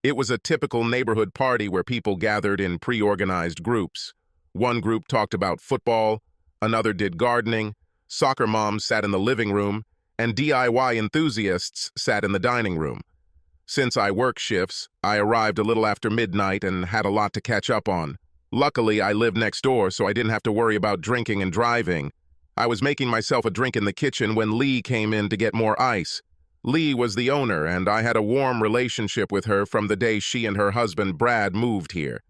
It was a typical neighborhood party where people gathered in pre-organized groups. One group talked about football, another did gardening, soccer moms sat in the living room, and DIY enthusiasts sat in the dining room. Since I work shifts, I arrived a little after midnight and had a lot to catch up on. Luckily, I lived next door, so I didn't have to worry about drinking and driving. I was making myself a drink in the kitchen when Lee came in to get more ice. Lee was the owner, and I had a warm relationship with her from the day she and her husband Brad moved here.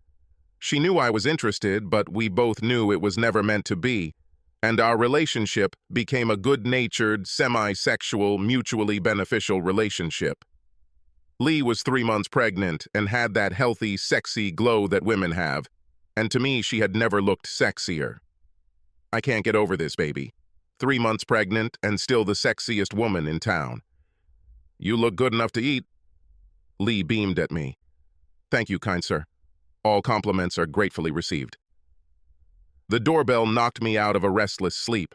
She knew I was interested, but we both knew it was never meant to be, and our relationship became a good-natured, semi-sexual, mutually beneficial relationship. Lee was 3 months pregnant and had that healthy, sexy glow that women have, and to me she had never looked sexier. I can't get over this, baby. 3 months pregnant and still the sexiest woman in town. You look good enough to eat. Lee beamed at me. Thank you, kind sir. All compliments are gratefully received. The doorbell knocked me out of a restless sleep.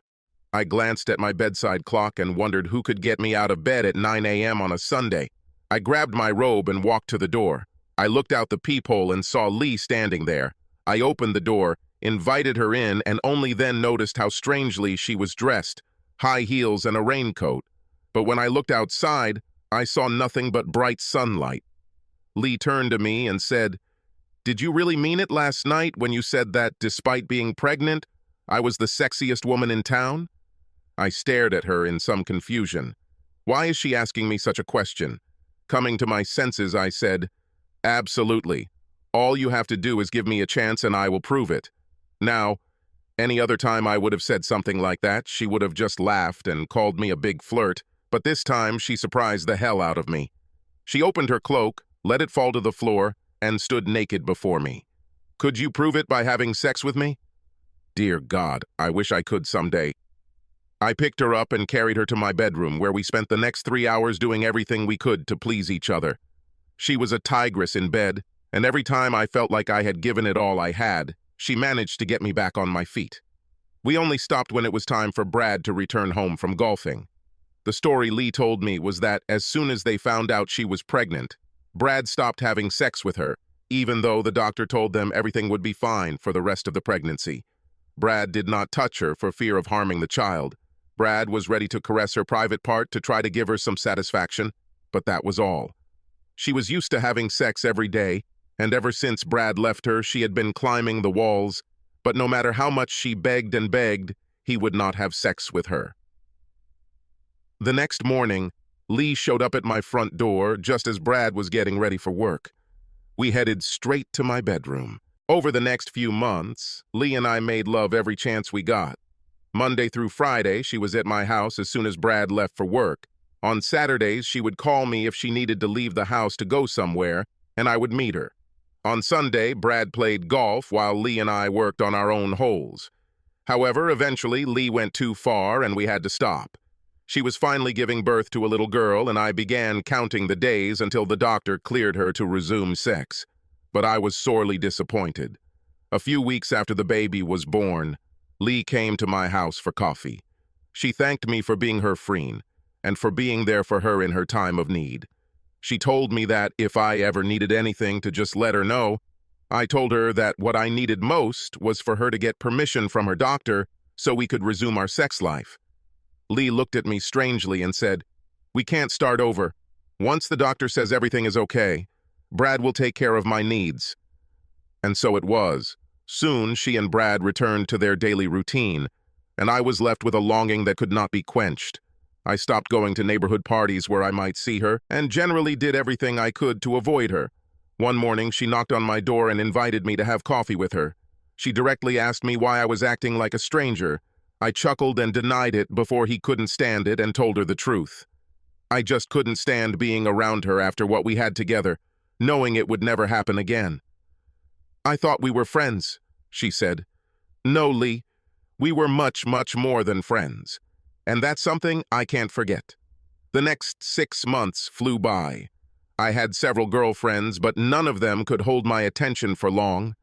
I glanced at my bedside clock and wondered who could get me out of bed at 9 a.m. on a Sunday. I grabbed my robe and walked to the door. I looked out the peephole and saw Lee standing there. I opened the door, invited her in, and only then noticed how strangely she was dressed, high heels and a raincoat. But when I looked outside, I saw nothing but bright sunlight. Lee turned to me and said, "Did you really mean it last night when you said that, despite being pregnant, I was the sexiest woman in town?" I stared at her in some confusion. Why is she asking me such a question? Coming to my senses, I said, "Absolutely. All you have to do is give me a chance and I will prove it." Now, any other time I would have said something like that, she would have just laughed and called me a big flirt, but this time she surprised the hell out of me. She opened her cloak, let it fall to the floor, and stood naked before me. "Could you prove it by having sex with me?" Dear God, I wish I could someday. I picked her up and carried her to my bedroom, where we spent the next 3 hours doing everything we could to please each other. She was a tigress in bed, and every time I felt like I had given it all I had, she managed to get me back on my feet. We only stopped when it was time for Brad to return home from golfing. The story Lee told me was that as soon as they found out she was pregnant, Brad stopped having sex with her, even though the doctor told them everything would be fine for the rest of the pregnancy. Brad did not touch her for fear of harming the child. Brad was ready to caress her private part to try to give her some satisfaction, but that was all. She was used to having sex every day, and ever since Brad left her, she had been climbing the walls, but no matter how much she begged and begged, he would not have sex with her. The next morning, Lee showed up at my front door just as Brad was getting ready for work. We headed straight to my bedroom. Over the next few months, Lee and I made love every chance we got. Monday through Friday, she was at my house as soon as Brad left for work. On Saturdays, she would call me if she needed to leave the house to go somewhere, and I would meet her. On Sunday, Brad played golf while Lee and I worked on our own holes. However, eventually, Lee went too far and we had to stop. She was finally giving birth to a little girl, and I began counting the days until the doctor cleared her to resume sex. But I was sorely disappointed. A few weeks after the baby was born, Lee came to my house for coffee. She thanked me for being her friend and for being there for her in her time of need. She told me that if I ever needed anything to just let her know. I told her that what I needed most was for her to get permission from her doctor so we could resume our sex life. Lee looked at me strangely and said, "We can't start over. Once the doctor says everything is okay, Brad will take care of my needs." And so it was. Soon, she and Brad returned to their daily routine, and I was left with a longing that could not be quenched. I stopped going to neighborhood parties where I might see her, and generally did everything I could to avoid her. One morning, she knocked on my door and invited me to have coffee with her. She directly asked me why I was acting like a stranger. I chuckled and denied it before he couldn't stand it and told her the truth. I just couldn't stand being around her after what we had together, knowing it would never happen again. "I thought we were friends," she said. "No, Lee, we were much, much more than friends. And that's something I can't forget." The next 6 months flew by. I had several girlfriends, but none of them could hold my attention for long.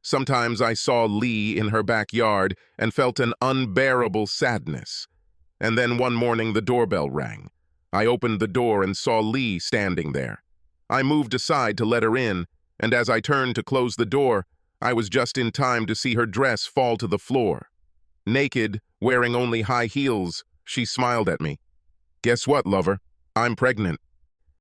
Sometimes I saw Lee in her backyard and felt an unbearable sadness. And then one morning the doorbell rang. I opened the door and saw Lee standing there. I moved aside to let her in, and as I turned to close the door, I was just in time to see her dress fall to the floor. Naked, wearing only high heels, she smiled at me. "Guess what, lover? I'm pregnant."